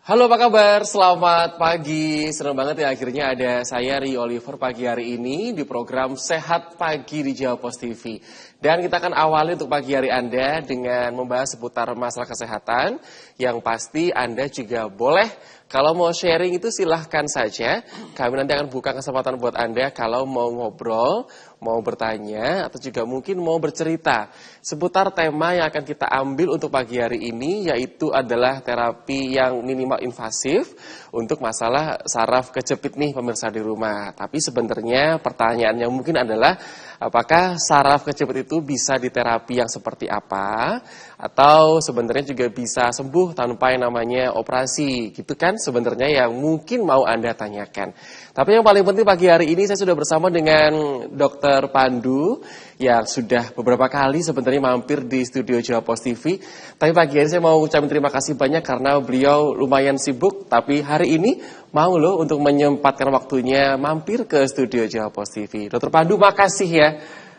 Halo, apa kabar? Selamat pagi. Senang banget ya akhirnya ada saya Rio Oliver pagi hari ini di program Sehat Pagi di Jawa Post TV. Dan kita akan awali untuk pagi hari Anda dengan membahas seputar masalah kesehatan yang pasti Anda juga boleh kalau mau sharing itu silahkan saja. Kami nanti akan buka kesempatan buat Anda kalau mau ngobrol, mau bertanya, atau juga mungkin mau bercerita seputar tema yang akan kita ambil untuk pagi hari ini, yaitu adalah terapi yang minimal invasif untuk masalah saraf kejepit nih pemirsa di rumah. Tapi sebenarnya pertanyaannya mungkin adalah apakah saraf kejepit itu bisa diterapi yang seperti apa? Atau sebenarnya juga bisa sembuh tanpa yang namanya operasi, gitu kan sebenarnya yang mungkin mau Anda tanyakan. Tapi yang paling penting pagi hari ini saya sudah bersama dengan Dr. Pandu yang sudah beberapa kali sebenarnya mampir di studio Jawa Post TV. Tapi pagi hari saya mau ucapin terima kasih banyak karena beliau lumayan sibuk, tapi hari ini mau loh untuk menyempatkan waktunya mampir ke studio Jawa Post TV. Dr. Pandu makasih ya.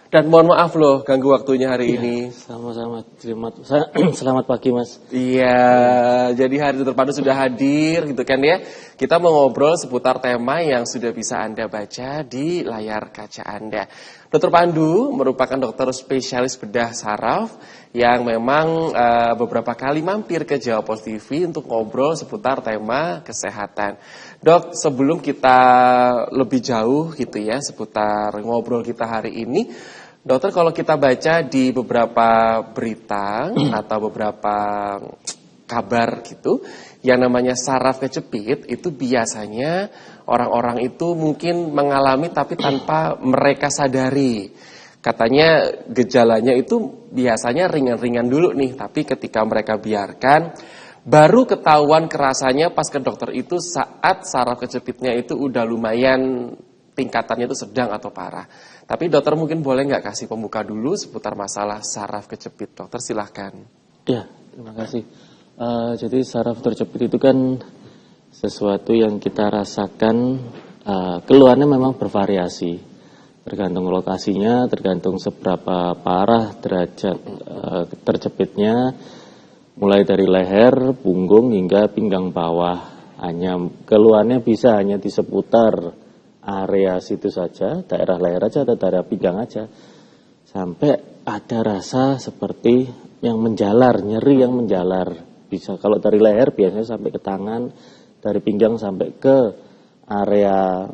Dan mohon maaf loh ganggu waktunya hari ini. Sama-sama, selamat pagi Mas. Iya, jadi hari Dr. Pandu sudah hadir gitu kan ya. Kita mau ngobrol seputar tema yang sudah bisa Anda baca di layar kaca Anda. Dr. Pandu merupakan dokter spesialis bedah saraf yang memang beberapa kali mampir ke Jawa Post TV untuk ngobrol seputar tema kesehatan. Dok, sebelum kita lebih jauh gitu ya seputar ngobrol kita hari ini, dokter kalau kita baca di beberapa berita atau beberapa kabar gitu, yang namanya saraf kejepit itu biasanya orang-orang itu mungkin mengalami tapi tanpa mereka sadari. Katanya gejalanya itu biasanya ringan-ringan dulu nih, tapi ketika mereka biarkan, baru ketahuan kerasanya pas ke dokter itu saat saraf kejepitnya itu udah lumayan tingkatannya itu sedang atau parah. Tapi dokter mungkin boleh nggak kasih pembuka dulu seputar masalah saraf kejepit, dokter silahkan. Ya, terima kasih. Jadi saraf terjepit itu kan sesuatu yang kita rasakan, keluhannya memang bervariasi, tergantung lokasinya, tergantung seberapa parah derajat terjepitnya, mulai dari leher, punggung hingga pinggang bawah. Keluhannya bisa hanya di seputar area situ saja, daerah leher aja atau daerah pinggang aja, sampai ada rasa seperti yang menjalar, nyeri yang menjalar. Bisa kalau dari leher biasanya sampai ke tangan, dari pinggang sampai ke area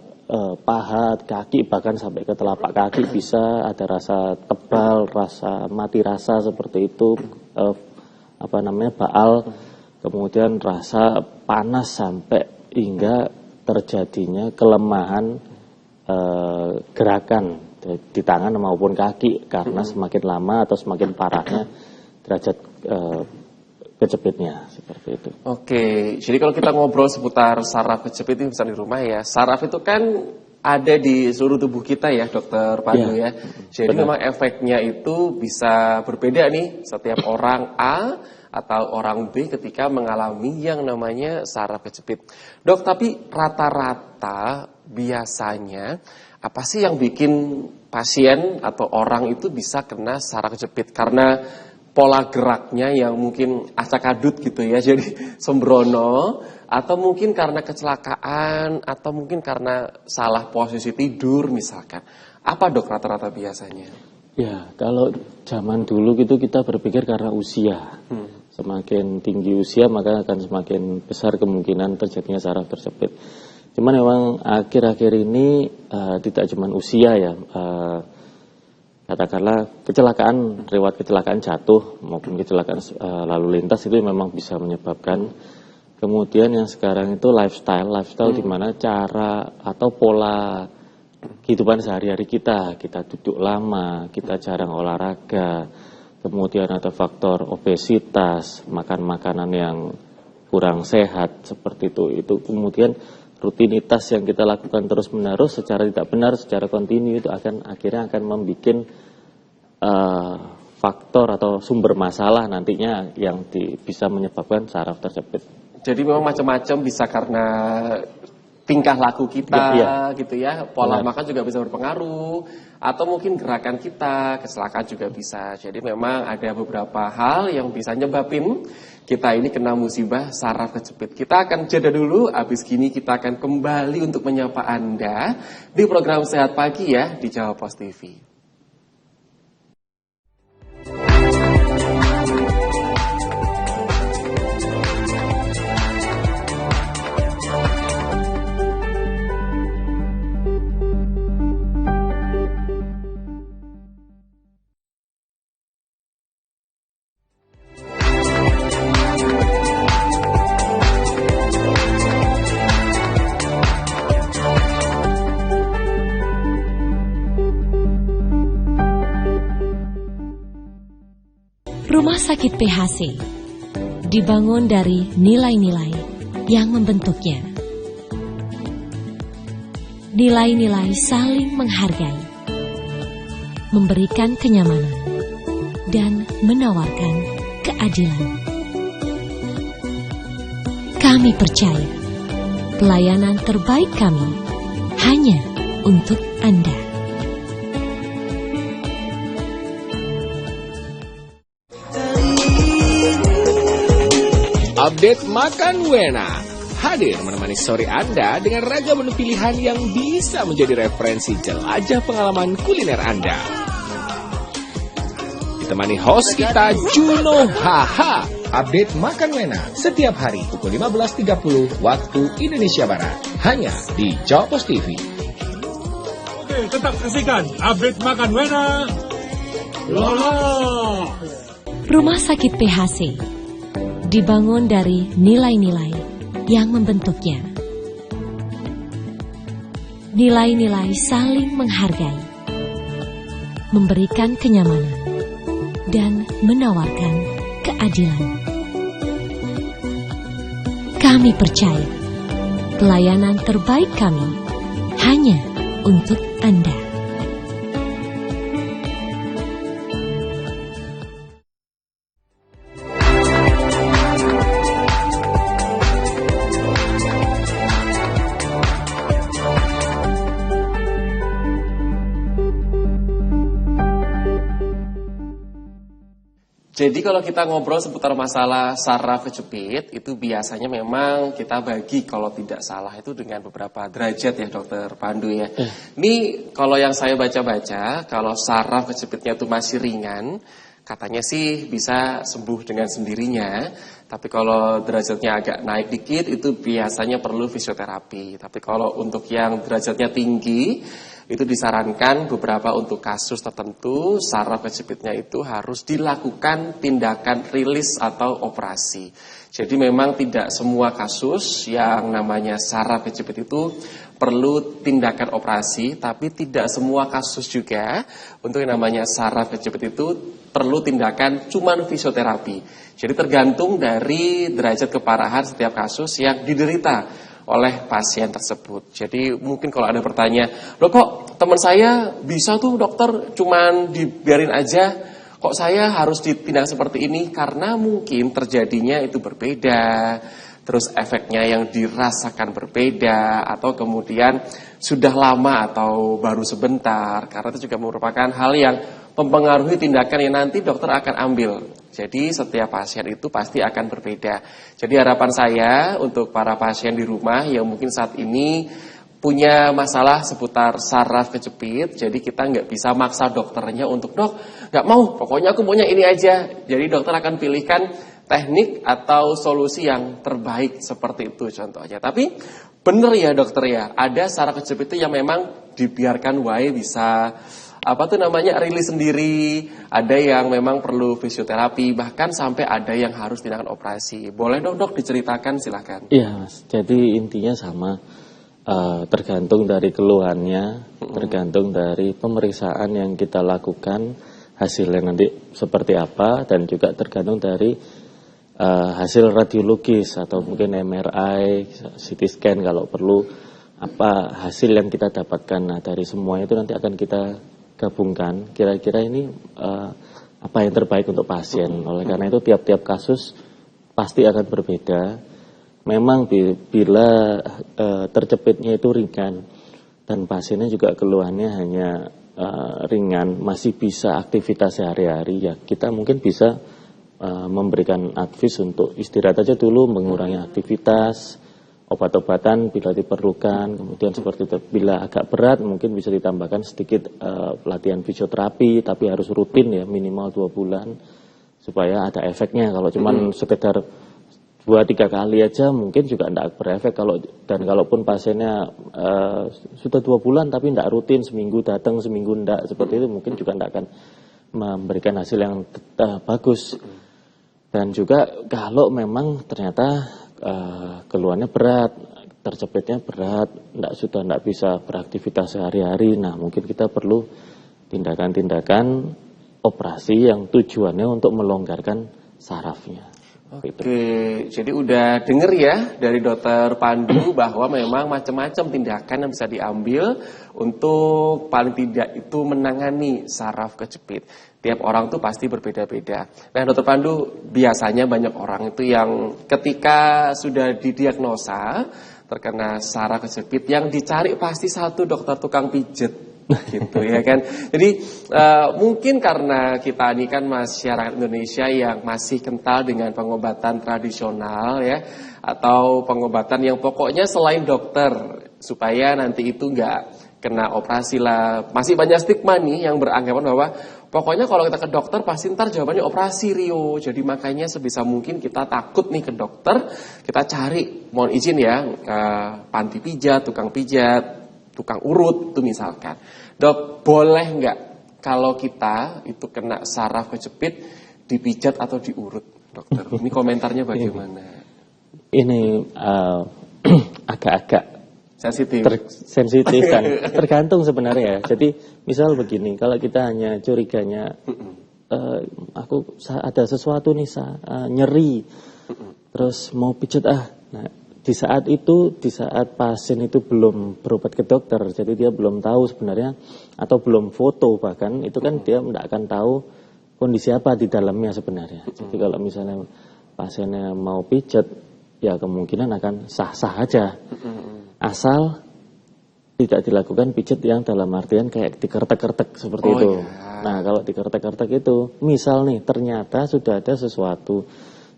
paha, kaki, bahkan sampai ke telapak kaki bisa ada rasa tebal, rasa mati rasa seperti itu, baal, kemudian rasa panas sampai hingga terjadinya kelemahan gerakan di tangan maupun kaki karena semakin lama atau semakin parahnya derajat kejepitnya seperti itu. Oke, jadi kalau kita ngobrol seputar saraf kejepit ini bisa di rumah ya. Saraf itu kan ada di seluruh tubuh kita ya, Dokter Pandu ya. Jadi memang efeknya itu bisa berbeda nih setiap orang A atau orang B ketika mengalami yang namanya saraf kejepit. Dok, tapi rata-rata biasanya apa sih yang bikin pasien atau orang itu bisa kena saraf kejepit? Karena pola geraknya yang mungkin acak-adut gitu ya, jadi sembrono, atau mungkin karena kecelakaan, atau mungkin karena salah posisi tidur misalkan. Apa dok rata-rata biasanya? Ya, kalau zaman dulu gitu kita berpikir karena usia. Semakin tinggi usia maka akan semakin besar kemungkinan terjadinya saraf terjepit. Cuman memang akhir-akhir ini tidak cuma usia ya, katakanlah kecelakaan, riwayat kecelakaan jatuh maupun kecelakaan lalu lintas itu memang bisa menyebabkan. Kemudian yang sekarang itu lifestyle di mana cara atau pola kehidupan sehari-hari kita duduk lama, kita jarang olahraga, kemudian ada faktor obesitas, makan makanan yang kurang sehat seperti itu kemudian rutinitas yang kita lakukan terus-menerus secara tidak benar, secara kontinu itu akhirnya akan membuat faktor atau sumber masalah nantinya yang bisa menyebabkan saraf terjepit. Jadi memang macam-macam, bisa karena tingkah laku kita gitu ya, pola makan juga bisa berpengaruh, atau mungkin gerakan kita, kecelakaan juga bisa. Jadi memang ada beberapa hal yang bisa nyebabin kita ini kena musibah saraf kejepit. Kita akan jeda dulu, habis gini kita akan kembali untuk menyapa Anda di program Sehat Pagi ya di Jawa Pos TV. Rumah Sakit PHC dibangun dari nilai-nilai yang membentuknya. Nilai-nilai saling menghargai, memberikan kenyamanan, dan menawarkan keadilan. Kami percaya pelayanan terbaik kami hanya untuk Anda. Update Makan Wena hadir menemani sore Anda dengan ragam menu pilihan yang bisa menjadi referensi jelajah pengalaman kuliner Anda. Ditemani host kita Juno Haha. Update Makan Wena setiap hari pukul 15.30 waktu Indonesia Barat hanya di Jawa Pos TV. Oke, tetap saksikan Update Makan Wena. Rumah Sakit PHC dibangun dari nilai-nilai yang membentuknya. Nilai-nilai saling menghargai, memberikan kenyamanan, dan menawarkan keadilan. Kami percaya pelayanan terbaik kami hanya untuk Anda. Jadi kalau kita ngobrol seputar masalah saraf kejepit, itu biasanya memang kita bagi kalau tidak salah itu dengan beberapa derajat ya Dokter Pandu ya. Ini kalau yang saya baca-baca, kalau saraf kejepitnya itu masih ringan, katanya sih bisa sembuh dengan sendirinya. Tapi kalau derajatnya agak naik dikit, itu biasanya perlu fisioterapi. Tapi kalau untuk yang derajatnya tinggi, itu disarankan beberapa untuk kasus tertentu saraf kejepitnya itu harus dilakukan tindakan rilis atau operasi. Jadi memang tidak semua kasus yang namanya saraf kejepit itu perlu tindakan operasi, tapi tidak semua kasus juga untuk yang namanya saraf kejepit itu perlu tindakan cuman fisioterapi. Jadi tergantung dari derajat keparahan setiap kasus yang diderita oleh pasien tersebut. Jadi mungkin kalau ada pertanyaan, loh kok teman saya bisa tuh dokter cuman dibiarin aja, kok saya harus ditindak seperti ini? Karena mungkin terjadinya itu berbeda, terus efeknya yang dirasakan berbeda, atau kemudian sudah lama atau baru sebentar, karena itu juga merupakan hal yang mempengaruhi tindakan yang nanti dokter akan ambil. Jadi setiap pasien itu pasti akan berbeda. Jadi harapan saya untuk para pasien di rumah yang mungkin saat ini punya masalah seputar saraf kejepit, jadi kita nggak bisa maksa dokternya untuk dok, nggak mau, pokoknya aku punya ini aja. Jadi dokter akan pilihkan teknik atau solusi yang terbaik seperti itu contohnya. Tapi bener ya dokter ya, ada saraf kejepit itu yang memang dibiarkan wae bisa rilis sendiri, ada yang memang perlu fisioterapi, bahkan sampai ada yang harus tindakan operasi. Boleh dok diceritakan, silakan. Iya mas, jadi intinya sama, tergantung dari keluhannya, tergantung dari pemeriksaan yang kita lakukan, hasilnya nanti seperti apa, dan juga tergantung dari hasil radiologis atau mungkin MRI, CT scan kalau perlu, apa hasil yang kita dapatkan. Nah dari semuanya itu nanti akan kita gabungkan, kira-kira ini apa yang terbaik untuk pasien. Oleh karena itu tiap-tiap kasus pasti akan berbeda. Memang bila terjepitnya itu ringan dan pasiennya juga keluhannya hanya ringan, masih bisa aktivitas sehari-hari, ya kita mungkin bisa memberikan advice untuk istirahat aja dulu, mengurangi aktivitas, obat-obatan bila diperlukan, kemudian seperti itu. Bila agak berat mungkin bisa ditambahkan sedikit pelatihan fisioterapi, tapi harus rutin ya, minimal 2 bulan supaya ada efeknya. Kalau cuman sekedar 2-3 kali aja mungkin juga tidak berefek. Dan kalaupun pasiennya sudah 2 bulan tapi tidak rutin, seminggu datang seminggu tidak, seperti itu mungkin juga tidak akan memberikan hasil yang bagus. Dan juga kalau memang ternyata keluhannya berat, terjepitnya berat, sudah tidak bisa beraktivitas sehari-hari, nah mungkin kita perlu tindakan-tindakan operasi yang tujuannya untuk melonggarkan sarafnya. Oke, jadi udah denger ya dari Dokter Pandu bahwa memang macam-macam tindakan yang bisa diambil untuk paling tidak itu menangani saraf kejepit. Tiap orang tuh pasti berbeda-beda. Nah, Dokter Pandu, biasanya banyak orang itu yang ketika sudah didiagnosa terkena saraf kejepit, yang dicari pasti satu dokter tukang pijet. Gitu ya kan. Jadi mungkin karena kita ini kan masyarakat Indonesia yang masih kental dengan pengobatan tradisional ya, atau pengobatan yang pokoknya selain dokter, supaya nanti itu nggak kena operasi lah. Masih banyak stigma nih yang beranggapan bahwa pokoknya kalau kita ke dokter pasti ntar jawabannya operasi, Rio. Jadi makanya sebisa mungkin kita takut nih ke dokter, kita cari, mohon izin ya, panti pijat, tukang urut itu misalkan. Dok, boleh nggak kalau kita itu kena saraf kejepit dipijat atau diurut, dokter? Ini komentarnya bagaimana? Ini agak-agak sensitif kan, tergantung sebenarnya ya. Jadi misal begini, kalau kita hanya curiganya aku ada sesuatu nih nyeri, terus mau pijat nah di saat pasien itu belum berobat ke dokter, jadi dia belum tahu sebenarnya, atau belum foto bahkan, itu kan dia tidak akan tahu kondisi apa di dalamnya sebenarnya. Jadi kalau misalnya pasiennya mau pijat, ya kemungkinan akan sah-sah aja. Asal tidak dilakukan pijat yang dalam artian kayak dikertek-kertek seperti itu. Ya. Nah, kalau dikertek-kertek itu, misal nih ternyata sudah ada sesuatu,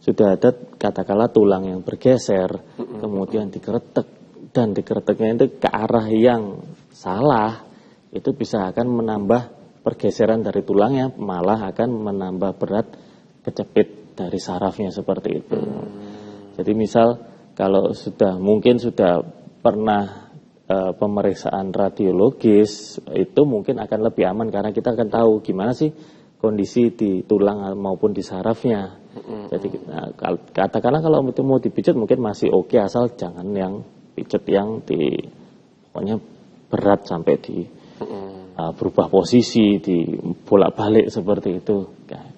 sudah ada katakanlah tulang yang bergeser, kemudian dikeretek, dan dikereteknya itu ke arah yang salah, itu bisa akan menambah pergeseran dari tulangnya, malah akan menambah berat kejepit dari sarafnya seperti itu. Jadi misal kalau mungkin sudah pernah pemeriksaan radiologis, itu mungkin akan lebih aman karena kita akan tahu gimana sih kondisi di tulang maupun di sarafnya. Jadi katakanlah kalau itu mau dipijat mungkin masih oke, asal jangan yang pijat yang pokoknya berat sampai berubah posisi, di bolak-balik seperti itu.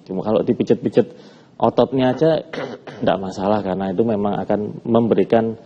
Cuma kalau dipijat-pijat ototnya aja tidak masalah, karena itu memang akan memberikan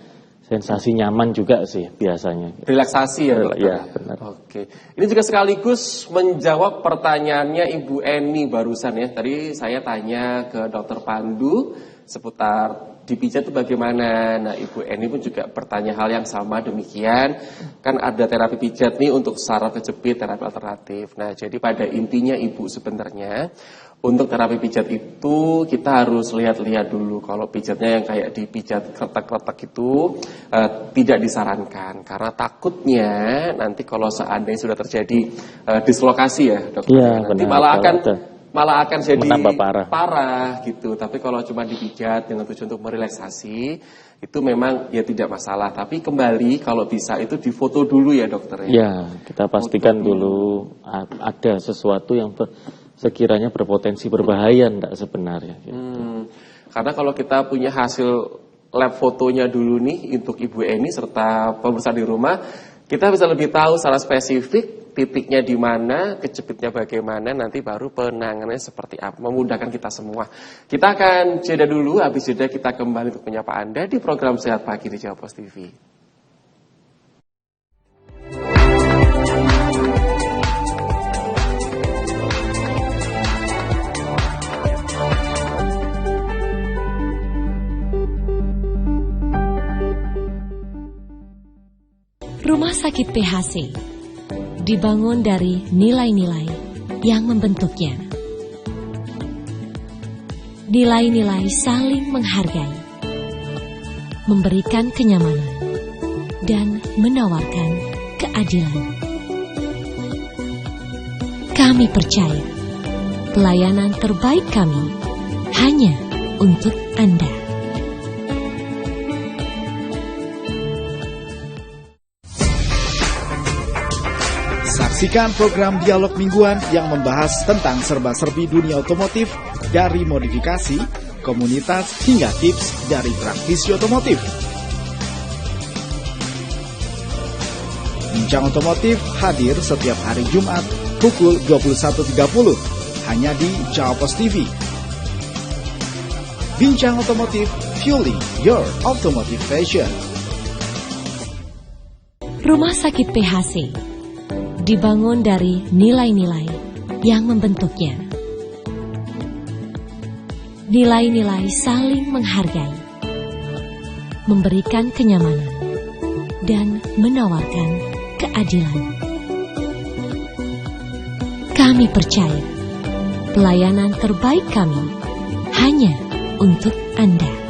sensasi nyaman juga sih biasanya. Relaksasi ya, dokter? Ya, benar. Oke. Ini juga sekaligus menjawab pertanyaannya Ibu Eni barusan ya. Tadi saya tanya ke Dokter Pandu seputar dipijat itu bagaimana. Nah, Ibu Eni pun juga bertanya hal yang sama demikian. Kan ada terapi pijat nih untuk saraf kejepit, terapi alternatif. Nah, jadi pada intinya Ibu sebenarnya untuk terapi pijat itu kita harus lihat-lihat dulu. Kalau pijatnya yang kayak dipijat kretek-kretek itu tidak disarankan. Karena takutnya nanti kalau seandainya sudah terjadi dislokasi ya, dokter. Ya, nanti benar, malah akan jadi menambah parah gitu. Tapi kalau cuma dipijat dengan tujuan untuk merelaksasi, itu memang ya tidak masalah. Tapi kembali kalau bisa itu difoto dulu ya, dokter ya. Ya, kita pastikan dulu ada sesuatu yang sekiranya berpotensi berbahaya enggak sebenarnya. Gitu. Karena kalau kita punya hasil lab fotonya dulu nih untuk Ibu Eni serta pemirsa di rumah, kita bisa lebih tahu secara spesifik titiknya di mana, kejepitnya bagaimana, nanti baru penanganannya seperti apa, memudahkan kita semua. Kita akan jeda dulu, habis jeda kita kembali untuk menyapa Anda di program Sehat Pagi di Jawa Post TV. Rumah Sakit PHC dibangun dari nilai-nilai yang membentuknya. Nilai-nilai saling menghargai, memberikan kenyamanan, dan menawarkan keadilan. Kami percaya pelayanan terbaik kami hanya untuk Anda. Saksikan program dialog mingguan yang membahas tentang serba-serbi dunia otomotif dari modifikasi, komunitas, hingga tips dari praktisi otomotif. Bincang Otomotif hadir setiap hari Jumat pukul 21.30 hanya di Jawa Pos TV. Bincang Otomotif, fueling your automotive passion. Rumah Sakit PHC dibangun dari nilai-nilai yang membentuknya. Nilai-nilai saling menghargai, memberikan kenyamanan, dan menawarkan keadilan. Kami percaya pelayanan terbaik kami hanya untuk Anda.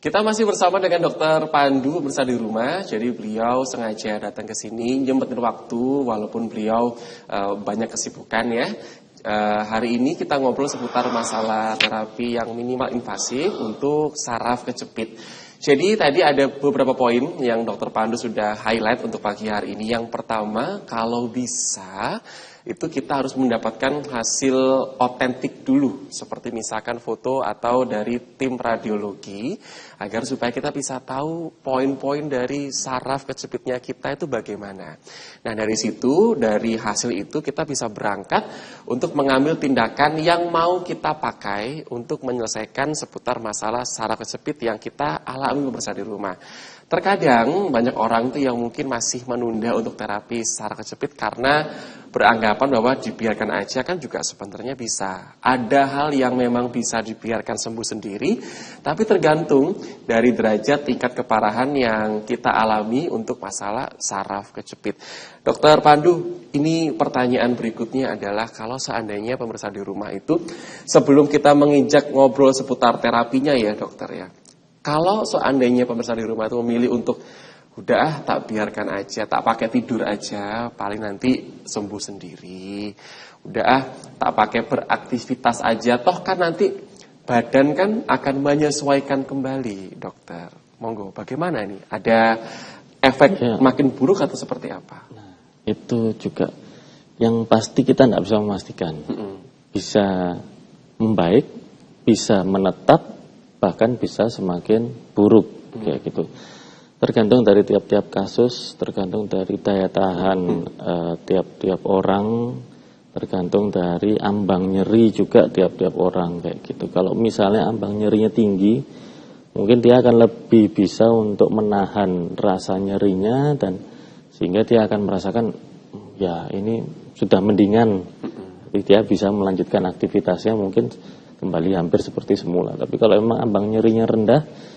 Kita masih bersama dengan Dr. Pandu pemirsa di rumah. Jadi beliau sengaja datang ke sini nyempetin waktu walaupun beliau banyak kesibukan ya. Hari ini kita ngobrol seputar masalah terapi yang minimal invasif untuk saraf kejepit. Jadi tadi ada beberapa poin yang Dr. Pandu sudah highlight untuk pagi hari ini. Yang pertama, kalau bisa itu kita harus mendapatkan hasil otentik dulu, seperti misalkan foto atau dari tim radiologi, agar supaya kita bisa tahu poin-poin dari saraf kejepitnya kita itu bagaimana. Nah dari situ, dari hasil itu kita bisa berangkat untuk mengambil tindakan yang mau kita pakai untuk menyelesaikan seputar masalah saraf kejepit yang kita alami pemirsa di rumah. Terkadang banyak orang tuh yang mungkin masih menunda untuk terapi saraf kejepit karena beranggapan bahwa dibiarkan aja kan juga sebenarnya bisa. Ada hal yang memang bisa dibiarkan sembuh sendiri, tapi tergantung dari derajat tingkat keparahan yang kita alami untuk masalah saraf kejepit. Dokter Pandu, ini pertanyaan berikutnya adalah kalau seandainya pemirsa di rumah itu sebelum kita menginjak ngobrol seputar terapinya ya dokter ya. Kalau seandainya pemirsa di rumah itu memilih untuk udah tak biarkan aja, tak pakai tidur aja, paling nanti sembuh sendiri. Udah tak pakai beraktivitas aja, toh kan nanti badan kan akan menyesuaikan kembali, dokter. Monggo, bagaimana ini? Ada efek makin buruk atau seperti apa? Nah, itu juga yang pasti kita tidak bisa memastikan. Bisa membaik, bisa menetap, bahkan bisa semakin buruk kayak gitu. Tergantung dari tiap-tiap kasus, tergantung dari daya tahan tiap-tiap orang, tergantung dari ambang nyeri juga tiap-tiap orang kayak gitu. Kalau misalnya ambang nyerinya tinggi, mungkin dia akan lebih bisa untuk menahan rasa nyerinya dan sehingga dia akan merasakan ya ini sudah mendingan. Jadi dia bisa melanjutkan aktivitasnya mungkin kembali hampir seperti semula. Tapi kalau memang ambang nyerinya rendah,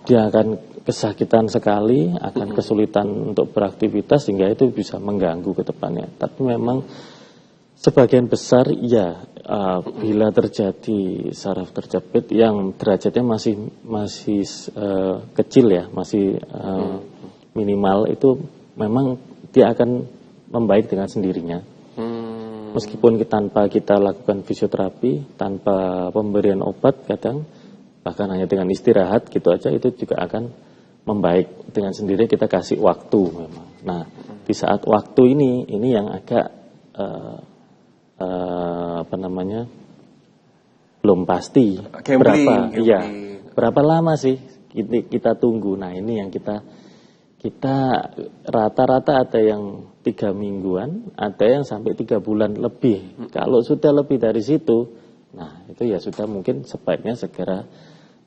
dia akan kesakitan sekali, akan kesulitan untuk beraktivitas sehingga itu bisa mengganggu ke depannya. Tapi memang sebagian besar ya bila terjadi saraf terjepit yang derajatnya masih kecil ya, masih minimal, itu memang dia akan membaik dengan sendirinya. Meskipun tanpa kita lakukan fisioterapi, tanpa pemberian obat kadang, bahkan hanya dengan istirahat gitu aja itu juga akan membaik dengan sendiri, kita kasih waktu memang. Nah, di saat waktu ini yang agak belum pasti berapa lama sih kita tunggu. Nah, ini yang kita rata-rata ada yang 3 mingguan, ada yang sampai 3 bulan lebih. Kalau sudah lebih dari situ, nah itu ya sudah mungkin sebaiknya segera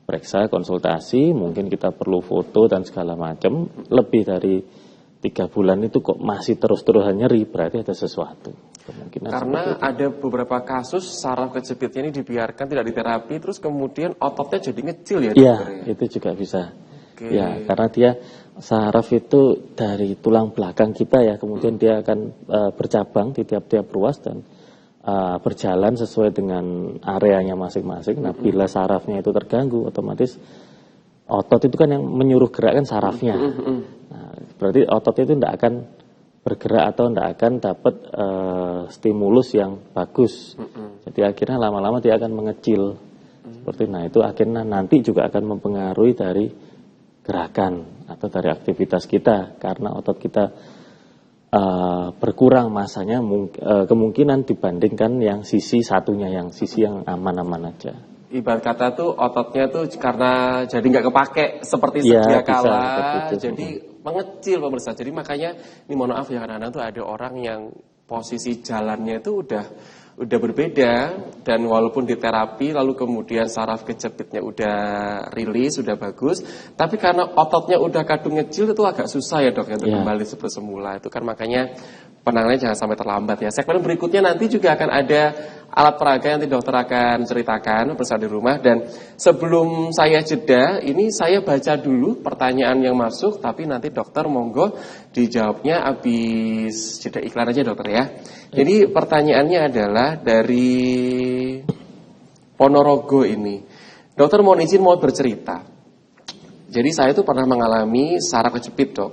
periksa, konsultasi, mungkin kita perlu foto dan segala macam. Lebih dari 3 bulan itu kok masih terus-terusan nyeri, berarti ada sesuatu. Kemungkinan Karena ada beberapa kasus saraf kejepitnya ini dibiarkan tidak diterapi, terus kemudian ototnya jadi ngecil ya? Iya, dokter, ya? itu juga bisa. Oke. Ya, karena dia saraf itu dari tulang belakang kita ya, kemudian dia akan bercabang di tiap-tiap ruas dan berjalan sesuai dengan areanya masing-masing. Nah, bila sarafnya itu terganggu, otomatis otot itu kan yang menyuruh gerak kan sarafnya. Nah, berarti ototnya itu tidak akan bergerak atau tidak akan dapat stimulus yang bagus. Jadi akhirnya lama-lama dia akan mengecil. Seperti nah itu akhirnya nanti juga akan mempengaruhi dari gerakan atau dari aktivitas kita karena otot kita berkurang masanya kemungkinan dibandingkan yang sisi satunya, yang sisi yang aman-aman aja. Ibarat kata tuh ototnya tuh karena jadi nggak kepake seperti Ya, sedia bisa, kala, seperti itu. jadi mengecil pemirsa. Jadi makanya ini mohon maaf ya kadang-kadang tuh ada orang yang posisi jalannya itu udah berbeda dan walaupun diterapi lalu kemudian saraf kejepitnya udah rilis, udah bagus, tapi karena ototnya udah kadung ngecil itu agak susah ya dok ya untuk kembali seperti semula. Itu kan makanya penanganannya jangan sampai terlambat ya. Segmen berikutnya nanti juga akan ada alat peraga yang nanti dokter akan ceritakan bersama di rumah. Dan sebelum saya jeda, ini saya baca dulu pertanyaan yang masuk, tapi nanti dokter monggo dijawabnya habis jeda iklan aja dokter ya. Jadi pertanyaannya adalah dari Ponorogo ini. Dokter mohon izin mau bercerita. Jadi saya tuh pernah mengalami saraf kejepit dok.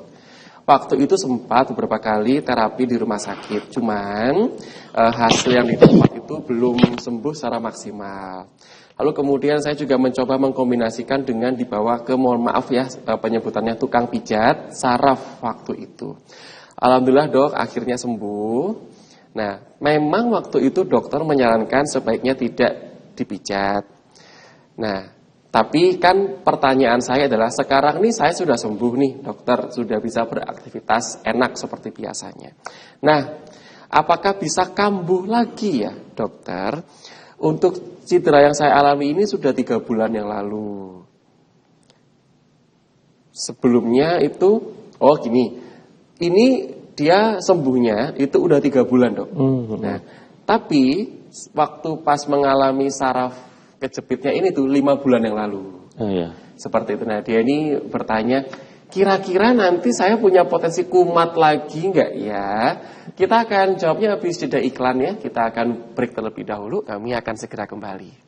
Waktu itu sempat beberapa kali terapi di rumah sakit, cuman hasil yang didapat itu belum sembuh secara maksimal. Lalu kemudian saya juga mencoba mengkombinasikan dengan dibawa ke, mohon maaf ya penyebutannya tukang pijat saraf waktu itu. Alhamdulillah dok akhirnya sembuh. Nah memang waktu itu dokter menyarankan sebaiknya tidak dipijat. Nah tapi kan pertanyaan saya adalah sekarang nih saya sudah sembuh nih dokter, sudah bisa beraktivitas enak seperti biasanya. Nah, apakah bisa kambuh lagi ya dokter? Untuk cedera yang saya alami ini sudah 3 bulan yang lalu. Sebelumnya itu, oh gini, ini dia sembuhnya itu udah 3 bulan dok. Nah, tapi waktu pas mengalami saraf kejepitnya ini tuh 5 bulan yang lalu. Oh iya. Seperti itu. Nah dia ini bertanya, kira-kira nanti saya punya potensi kumat lagi nggak ya? Kita akan jawabnya habis jeda iklan ya. Kita akan break terlebih dahulu. Kami akan segera kembali.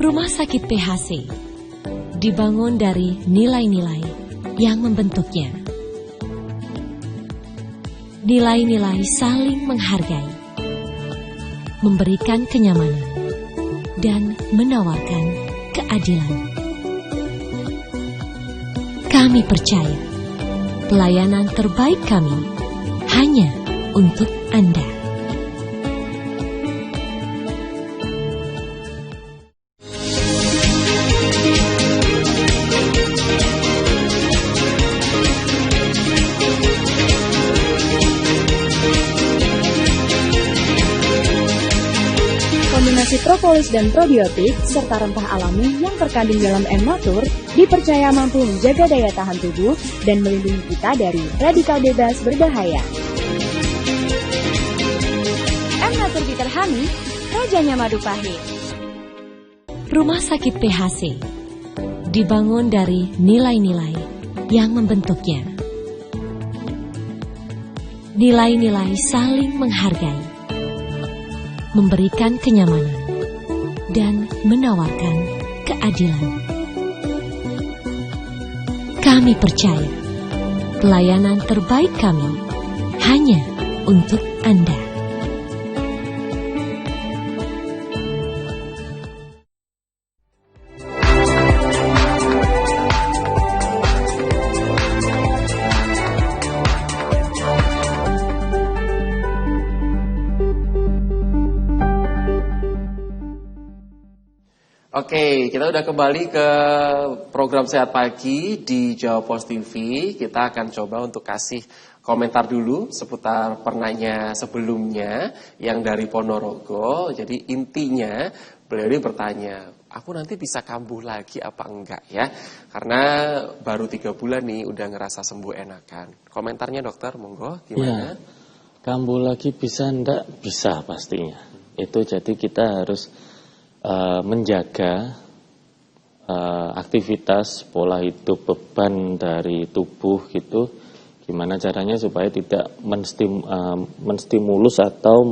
Rumah Sakit PHC dibangun dari nilai-nilai yang membentuknya. Nilai-nilai saling menghargai, memberikan kenyamanan, dan menawarkan keadilan. Kami percaya pelayanan terbaik kami hanya untuk Anda. Kombinasi propolis dan probiotik serta rempah alami yang terkandung dalam M-Natur dipercaya mampu menjaga daya tahan tubuh dan melindungi kita dari radikal bebas berbahaya. M-Natur Bitter Honey, rajanya madu pahit. Rumah Sakit PHC dibangun dari nilai-nilai yang membentuknya. Nilai-nilai saling menghargai, memberikan kenyamanan, dan menawarkan keadilan. Kami percaya pelayanan terbaik kami hanya untuk Anda. Oke, kita udah kembali ke program Sehat Pagi di Jawa Pos TV. Kita akan coba untuk kasih komentar dulu seputar pernahnya sebelumnya yang dari Ponorogo. Jadi intinya beliau ini bertanya, aku nanti bisa kambuh lagi apa enggak ya? Karena baru 3 bulan nih udah ngerasa sembuh enakan. Komentarnya dokter, monggo gimana? Ya, kambuh lagi bisa enggak? Bisa pastinya. Itu jadi kita harus menjaga aktivitas pola hidup, beban dari tubuh gitu, gimana caranya supaya tidak menstimulus atau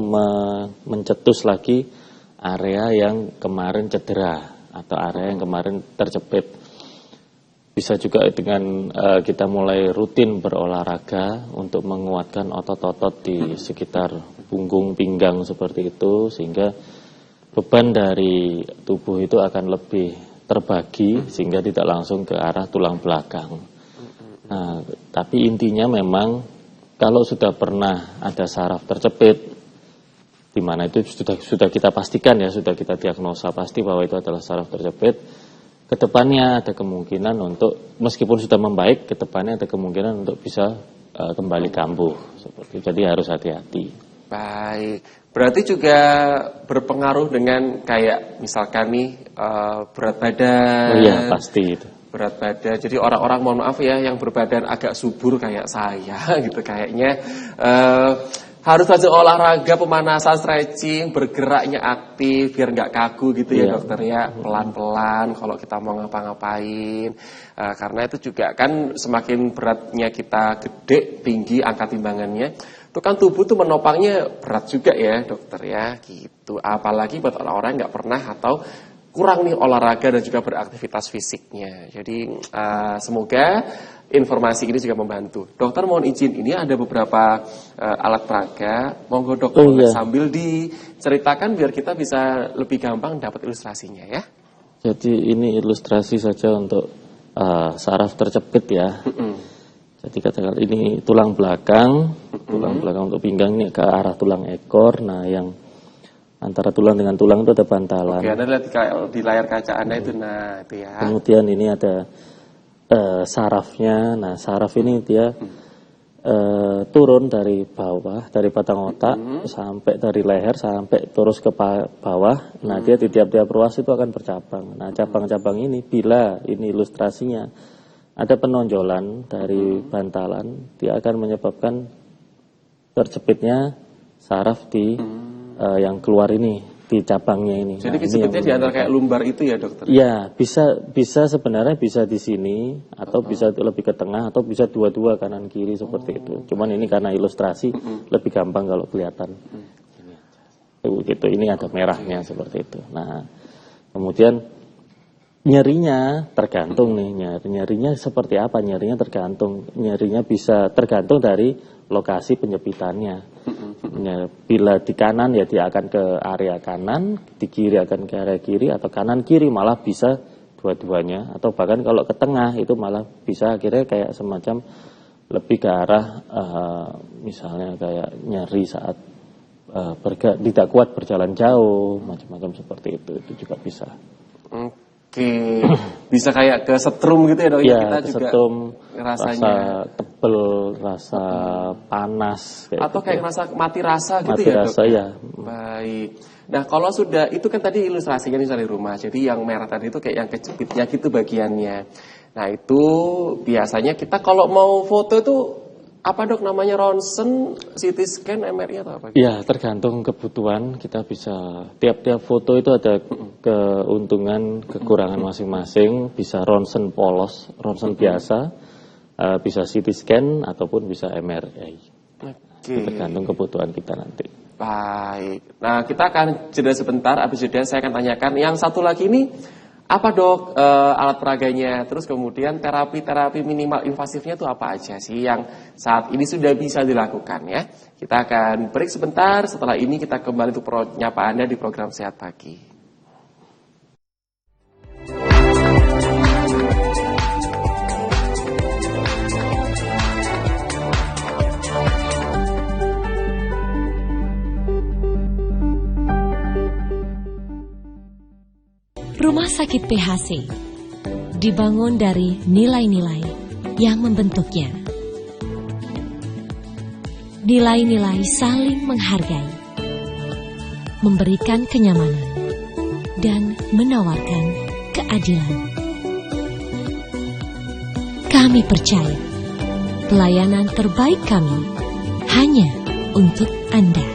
mencetus lagi area yang kemarin cedera atau area yang kemarin terjepit. Bisa juga dengan kita mulai rutin berolahraga untuk menguatkan otot-otot di sekitar punggung, pinggang seperti itu, sehingga beban dari tubuh itu akan lebih terbagi sehingga tidak langsung ke arah tulang belakang. Nah, tapi intinya memang kalau sudah pernah ada saraf terjepit, di mana itu sudah kita pastikan ya, sudah kita diagnosa pasti bahwa itu adalah saraf terjepit, kedepannya ada kemungkinan untuk, meskipun sudah membaik, kedepannya ada kemungkinan untuk bisa kembali kambuh. Seperti, jadi harus hati-hati. Baik, berarti juga berpengaruh dengan kayak misalkan nih berat badan. Oh iya, pasti itu. Berat badan, jadi orang-orang mohon maaf ya yang berbadan agak subur kayak saya gitu kayaknya harus rajin olahraga, pemanasan, stretching, bergeraknya aktif biar nggak kaku gitu ya dokter ya, pelan-pelan kalau kita mau ngapa-ngapain, karena itu juga kan semakin beratnya kita gede, tinggi angka timbangannya, itu kan tubuh tuh menopangnya berat juga ya dokter ya gitu, apalagi buat orang-orang yang nggak pernah atau kurang nih olahraga dan juga beraktivitas fisiknya. Jadi semoga informasi ini juga membantu. Dokter mohon izin, ini ada beberapa alat peraga, monggo dokter sambil diceritakan biar kita bisa lebih gampang dapat ilustrasinya ya. Jadi ini ilustrasi saja untuk saraf terjepit ya. Jadi katakan ini tulang belakang, tulang belakang untuk pinggang ini ke arah tulang ekor. Nah, yang antara tulang dengan tulang itu ada bantalan. Oke, Anda lihat di layar kaca Anda itu, nah itu ya. Kemudian ini ada sarafnya. Nah, saraf ini dia turun dari bawah, dari batang otak sampai dari leher sampai terus ke bawah. Nah, dia di tiap-tiap ruas itu akan bercabang. Nah, cabang-cabang ini bila ini ilustrasinya ada penonjolan dari bantalan, dia akan menyebabkan terjepitnya saraf di yang keluar ini, di cabangnya ini. Jadi kejepitnya di antara kayak lumbar itu ya dokter? Iya, bisa sebenarnya bisa di sini, atau bisa lebih ke tengah, atau bisa dua-dua kanan kiri seperti itu. Cuman ini karena ilustrasi lebih gampang kalau kelihatan. Gitu, ini ada merahnya seperti itu. Nah, kemudian nyerinya tergantung nih, nyerinya seperti apa? Nyerinya tergantung, nyerinya bisa tergantung dari lokasi penjepitannya. Bila di kanan ya dia akan ke area kanan, di kiri akan ke area kiri, atau kanan kiri malah bisa dua-duanya, atau bahkan kalau ke tengah itu malah bisa akhirnya kayak semacam lebih ke arah misalnya kayak nyeri saat tidak kuat berjalan jauh, macam-macam seperti itu juga bisa. Oke, bisa kayak ke setrum gitu ya dok? Ya, kita ke juga setrum, rasanya rasa tebel, rasa panas. Atau kayak rasa mati rasa gitu mati ya rasa, dok? Ya. Baik. Nah kalau sudah, itu kan tadi ilustrasinya misalnya di rumah, jadi yang merah tadi itu kayak yang kejepitnya gitu bagiannya. Nah itu biasanya kita kalau mau foto itu apa dok namanya, ronsen, CT scan, MRI atau apa? Ya tergantung kebutuhan, kita bisa tiap-tiap foto itu ada keuntungan, kekurangan masing-masing. Bisa ronsen polos, ronsen biasa, bisa CT scan ataupun bisa MRI. Tergantung kebutuhan kita nanti. Baik, nah kita akan jeda sebentar, habis jeda saya akan tanyakan yang satu lagi ini apa dok alat peraganya, terus kemudian terapi-terapi minimal invasifnya itu apa aja sih yang saat ini sudah bisa dilakukan ya. Kita akan break sebentar, setelah ini kita kembali untuk menyapa Anda di program Sehat Pagi. Rumah Sakit PHC dibangun dari nilai-nilai yang membentuknya. Nilai-nilai saling menghargai, memberikan kenyamanan, dan menawarkan keadilan. Kami percaya pelayanan terbaik kami hanya untuk Anda.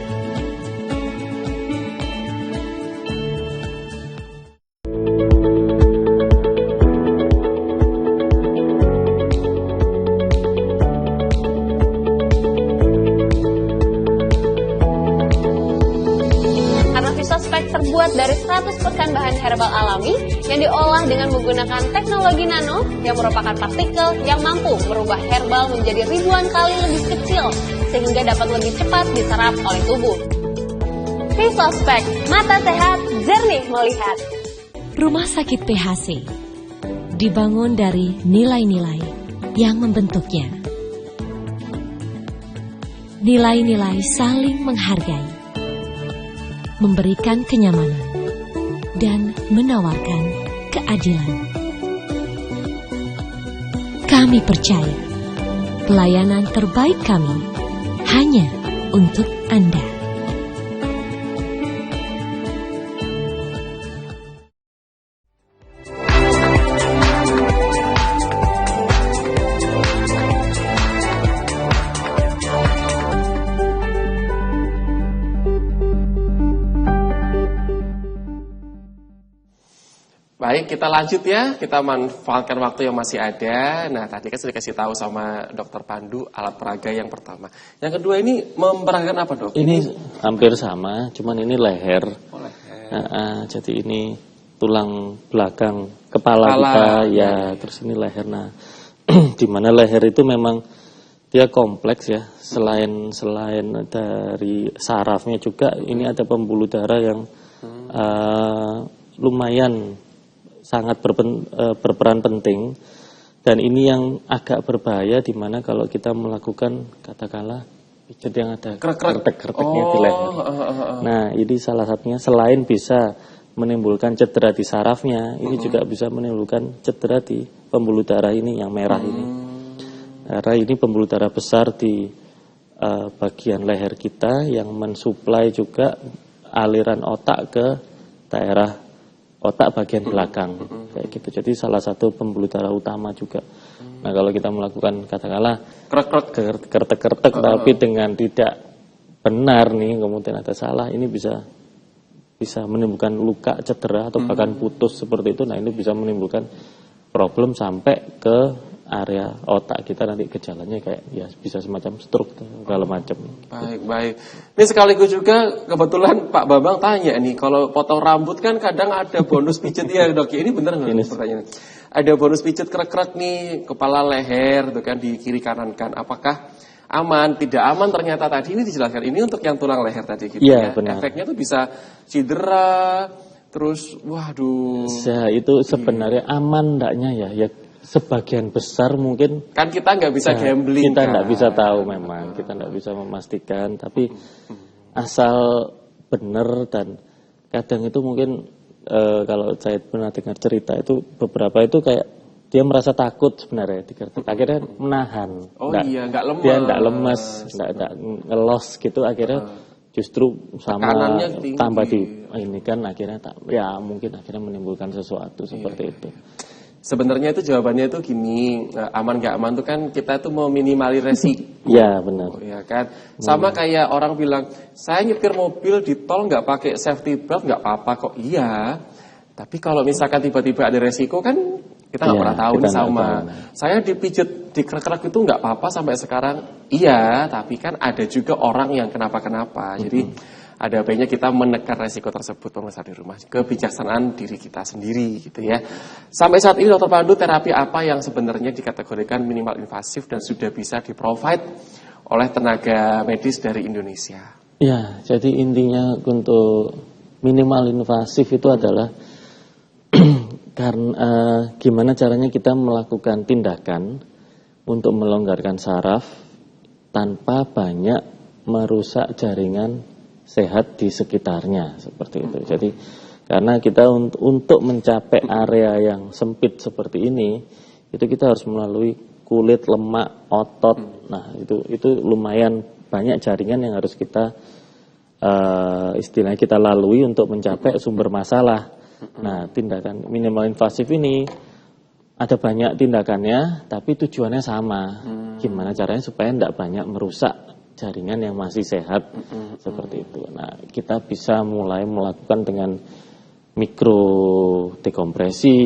Terbuat dari 100% bahan herbal alami yang diolah dengan menggunakan teknologi nano yang merupakan partikel yang mampu merubah herbal menjadi ribuan kali lebih kecil sehingga dapat lebih cepat diserap oleh tubuh. Visospek, mata sehat, jernih melihat. Rumah Sakit PHC dibangun dari nilai-nilai yang membentuknya. Nilai-nilai saling menghargai, memberikan kenyamanan, dan menawarkan keadilan. Kami percaya pelayanan terbaik kami hanya untuk Anda. Baik, kita lanjut ya. Kita manfaatkan waktu yang masih ada. Nah, tadi kan sudah kasih tahu sama Dokter Pandu alat peraga yang pertama. Yang kedua ini memperagakan apa, Dok? Ini hampir sama, cuman ini leher. Oh, leher. Jadi ini tulang belakang kepala kita ya, terus ini leher. Nah, di mana leher itu memang dia kompleks ya. Selain dari sarafnya juga, ini ada pembuluh darah yang lumayan sangat berperan penting, dan ini yang agak berbahaya di mana kalau kita melakukan katakanlah pijat yang ada kretek-kreteknya di leher. Nah, ini salah satunya selain bisa menimbulkan cedera di sarafnya, ini juga bisa menimbulkan cedera di pembuluh darah ini yang merah ini. Karena ini pembuluh darah besar di bagian leher kita yang mensuplai juga aliran otak ke daerah otak bagian belakang kayak gitu. Jadi salah satu pembuluh darah utama juga. Nah, kalau kita melakukan katakanlah kretek-kretek tapi dengan tidak benar nih, kemudian ada salah, ini bisa menimbulkan luka, cedera atau bahkan putus seperti itu. Nah, ini bisa menimbulkan problem sampai ke area otak kita, nanti gejalanya kayak ya bisa semacam stroke segala macam. Baik. Ini sekaligus juga kebetulan Pak Bambang tanya nih, kalau potong rambut kan kadang ada bonus pijet ya, Dok. Ini benar nggak pertanyaannya? Ada bonus pijet krek-krek nih, kepala leher tuh kan di kiri kanan kan. Apakah aman? Tidak aman ternyata tadi ini dijelaskan. Ini untuk yang tulang leher tadi gitu ya. Benar. Efeknya tuh bisa cedera, terus waduh. Itu sebenarnya aman enggaknya ya sebagian besar mungkin kan kita nggak bisa gambling, kita nggak bisa tahu, memang kita nggak bisa memastikan, tapi asal benar. Dan kadang itu mungkin kalau saya pernah dengar cerita itu beberapa itu kayak dia merasa takut sebenarnya dikritik, akhirnya menahan. Nggak lemas, dia nggak lemas, nggak ngelos gitu, akhirnya justru sama tambah di ini kan akhirnya mungkin akhirnya menimbulkan sesuatu seperti itu. Sebenarnya itu jawabannya itu gini, aman gak aman itu kan kita tuh mau minimali resiko. Iya benar. Ya kan, sama kayak orang bilang, saya nyetir mobil di tol nggak pakai safety belt nggak apa-apa kok. Iya, tapi kalau misalkan tiba-tiba ada resiko kan kita nggak pernah tahu nih sama. Saya dipijet di krek-krek itu nggak apa-apa sampai sekarang. Iya, tapi kan ada juga orang yang kenapa-kenapa. Jadi ada baiknya kita menekan resiko tersebut pemirsa di rumah, kebijaksanaan diri kita sendiri gitu ya. Sampai saat ini Dokter Pandu, terapi apa yang sebenarnya dikategorikan minimal invasif dan sudah bisa di-provide oleh tenaga medis dari Indonesia? Ya, jadi intinya untuk minimal invasif itu adalah karena gimana caranya kita melakukan tindakan untuk melonggarkan saraf tanpa banyak merusak jaringan sehat di sekitarnya, seperti itu. Jadi Karena kita untuk mencapai area yang sempit seperti ini, itu kita harus melalui kulit, lemak, otot. Nah, itu lumayan banyak jaringan yang harus kita istilahnya kita lalui untuk mencapai sumber masalah. Nah, tindakan minimal invasif ini ada banyak tindakannya, tapi tujuannya sama. Gimana caranya supaya tidak banyak merusak jaringan yang masih sehat seperti itu. Nah, kita bisa mulai melakukan dengan mikro dekompresi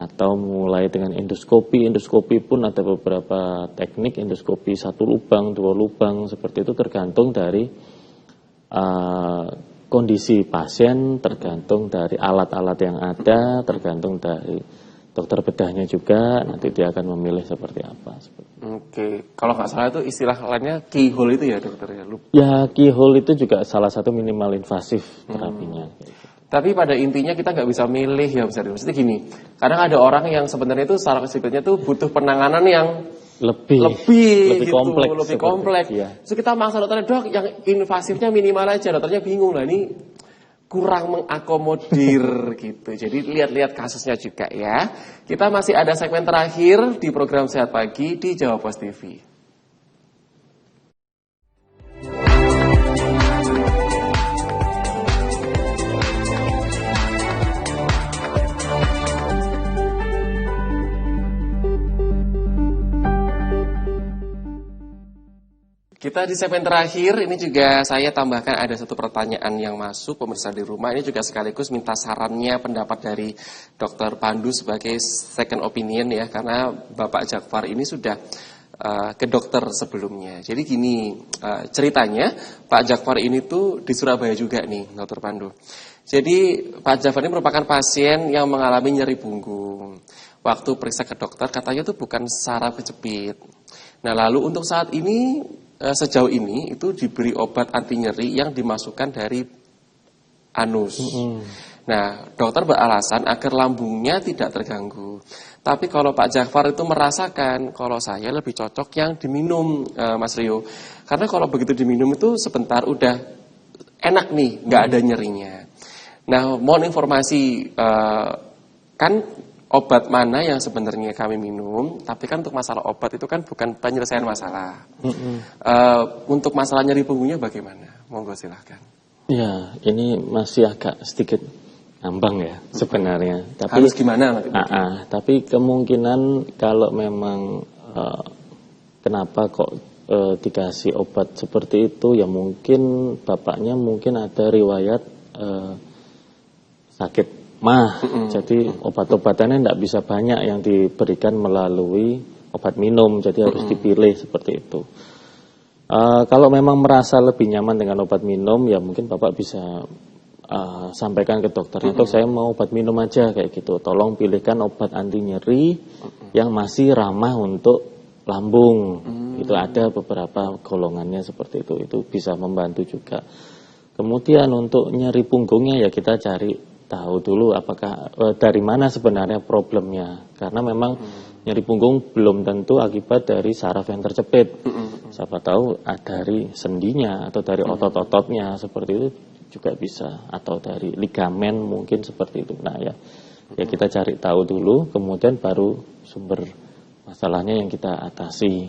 atau mulai dengan endoskopi. Endoskopi pun ada beberapa teknik, endoskopi 1 lubang, 2 lubang, seperti itu tergantung dari kondisi pasien, tergantung dari alat-alat yang ada, tergantung dari dokter bedahnya juga, nanti dia akan memilih seperti apa. Oke, kalau nggak salah itu istilah lainnya keyhole itu ya dokter ya? Ya, keyhole itu juga salah satu minimal invasif terapinya. Tapi pada intinya kita nggak bisa milih ya, maksudnya gini, kadang ada orang yang sebenarnya itu secara kesimpulannya tuh butuh penanganan yang lebih gitu, lebih kompleks. Ya. So kita maksa dokternya, dok yang invasifnya minimal aja, dokternya bingung lah ini kurang mengakomodir gitu. Jadi lihat-lihat kasusnya juga ya. Kita masih ada segmen terakhir di program Sehat Pagi di Jawa Pos TV. Kita di segmen terakhir, ini juga saya tambahkan ada satu pertanyaan yang masuk pemirsa di rumah. Ini juga sekaligus minta sarannya, pendapat dari Dr. Pandu sebagai second opinion ya. Karena Bapak Jafar ini sudah ke dokter sebelumnya. Jadi gini ceritanya, Pak Jafar ini tuh di Surabaya juga nih, Dr. Pandu. Jadi Pak Jafar ini merupakan pasien yang mengalami nyeri punggung. Waktu periksa ke dokter katanya tuh bukan saraf kejepit. Nah lalu untuk saat ini, sejauh ini itu diberi obat anti nyeri yang dimasukkan dari anus. Nah, dokter beralasan agar lambungnya tidak terganggu. Tapi kalau Pak Jafar itu merasakan kalau saya lebih cocok yang diminum, Mas Rio. Karena kalau begitu diminum itu sebentar udah enak nih, nggak ada nyerinya. Nah, mohon informasi kan obat mana yang sebenarnya kami minum, tapi kan untuk masalah obat itu kan bukan penyelesaian masalah. Untuk masalah nyeri punggungnya bagaimana? Monggo silahkan. Ya, ini masih agak sedikit ngambang ya sebenarnya. Tapi, harus gimana? Tapi kemungkinan kalau memang kenapa kok dikasih obat seperti itu, ya mungkin bapaknya mungkin ada riwayat sakit jadi obat-obatannya tidak bisa banyak yang diberikan melalui obat minum, jadi harus dipilih seperti itu. Kalau memang merasa lebih nyaman dengan obat minum, ya mungkin Bapak bisa sampaikan ke dokternya, dok saya mau obat minum aja kayak gitu. Tolong pilihkan obat anti nyeri yang masih ramah untuk lambung. Itu ada beberapa golongannya seperti itu bisa membantu juga. Kemudian untuk nyeri punggungnya ya kita cari tahu dulu apakah dari mana sebenarnya problemnya, karena memang nyeri punggung belum tentu akibat dari saraf yang terjepit. Siapa tahu dari sendinya atau dari otot-ototnya seperti itu juga bisa, atau dari ligamen mungkin seperti itu. Nah ya kita cari tahu dulu, kemudian baru sumber masalahnya yang kita atasi.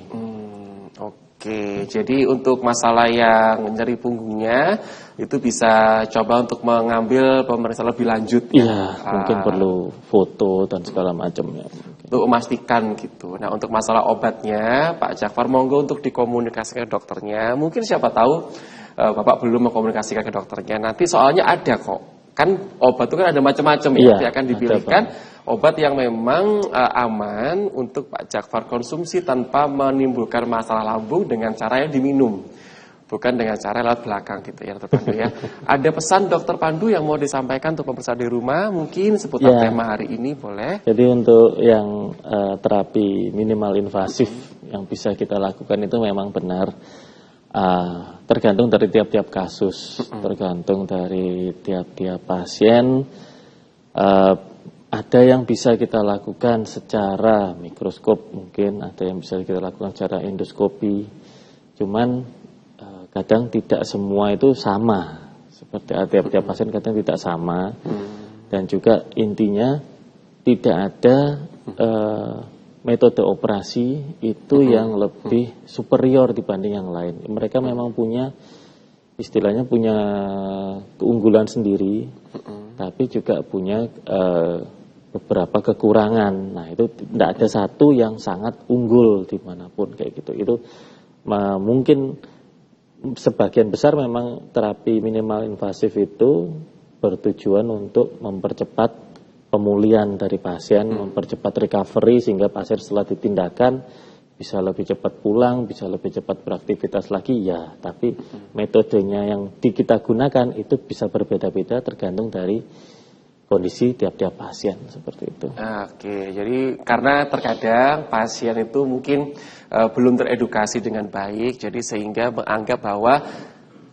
Oke, jadi untuk masalah yang nyeri punggungnya itu bisa coba untuk mengambil pemeriksaan lebih lanjut. Iya, mungkin perlu foto dan segala macamnya. Untuk memastikan gitu. Nah, untuk masalah obatnya, Pak Jafar monggo untuk dikomunikasikan ke dokternya. Mungkin siapa tahu Bapak belum mengkomunikasikan ke dokternya. Nanti soalnya ada kok. Kan obat itu kan ada macam-macam ya. Nanti akan dipilihkan obat yang memang aman untuk Pak Jafar konsumsi tanpa menimbulkan masalah lambung dengan cara yang diminum, bukan dengan cara lewat belakang gitu ya, Dokter Pandu ya. Ada pesan Dokter Pandu yang mau disampaikan untuk pemirsa di rumah mungkin seputar tema hari ini, boleh? Jadi untuk yang terapi minimal invasif yang bisa kita lakukan itu memang benar tergantung dari tiap-tiap kasus, tergantung dari tiap-tiap pasien. Ada yang bisa kita lakukan secara mikroskop, mungkin ada yang bisa kita lakukan secara endoskopi. Cuman kadang tidak semua itu sama Seperti tiap-tiap pasien katanya tidak sama. Dan juga intinya tidak ada metode operasi itu yang lebih superior dibanding yang lain. Mereka memang punya, istilahnya punya keunggulan sendiri, tapi juga punya beberapa kekurangan. Nah itu tidak ada satu yang sangat unggul dimanapun kayak gitu. Itu mungkin sebagian besar memang terapi minimal invasif itu bertujuan untuk mempercepat pemulihan dari pasien, mempercepat recovery sehingga pasien setelah ditindakan bisa lebih cepat pulang, bisa lebih cepat beraktivitas lagi ya. Tapi metodenya yang kita gunakan itu bisa berbeda-beda tergantung dari kondisi tiap-tiap pasien seperti itu. Oke, jadi karena terkadang pasien itu mungkin belum teredukasi dengan baik, jadi sehingga menganggap bahwa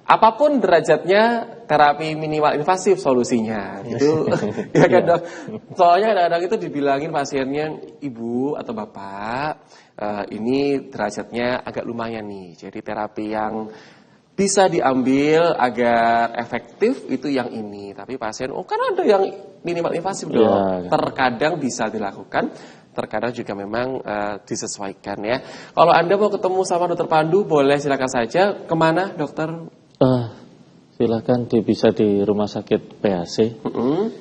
apapun derajatnya terapi minimal invasif solusinya gitu. Ya kan dok? Soalnya kadang-kadang itu dibilangin pasiennya, ibu atau bapak, ini derajatnya agak lumayan nih. Jadi terapi yang bisa diambil agar efektif itu yang ini. Tapi pasien, oh kan ada yang minimal invasif dong. Ya. Terkadang bisa dilakukan, terkadang juga memang disesuaikan ya. Kalau Anda mau ketemu sama Dokter Pandu, boleh silakan saja. Kemana dokter? Silakan bisa di rumah sakit PHC.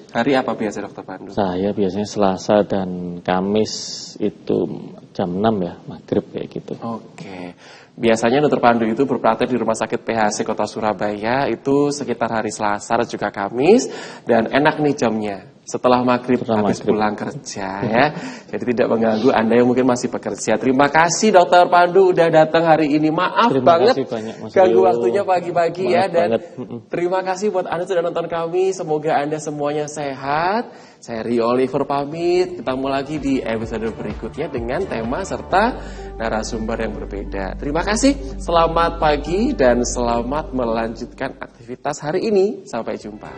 Hari apa biasa Dokter Pandu? Saya biasanya Selasa dan Kamis itu jam 6 ya, maghrib kayak gitu. Oke. Biasanya Dokter Pandu itu berpraktek di Rumah Sakit PHC Kota Surabaya itu sekitar hari Selasa dan juga Kamis, dan enak nih jamnya. Setelah maghrib habis pulang kerja ya. Jadi tidak mengganggu Anda yang mungkin masih bekerja. Terima kasih Dokter Pandu udah datang hari ini. Maaf banget ganggu waktunya pagi-pagi ya. Dan terima kasih buat Anda sudah nonton kami. Semoga Anda semuanya sehat. Saya Rio Oliver pamit. Ketemu lagi di episode berikutnya dengan tema serta narasumber yang berbeda. Terima kasih. Selamat pagi dan selamat melanjutkan aktivitas hari ini. Sampai jumpa.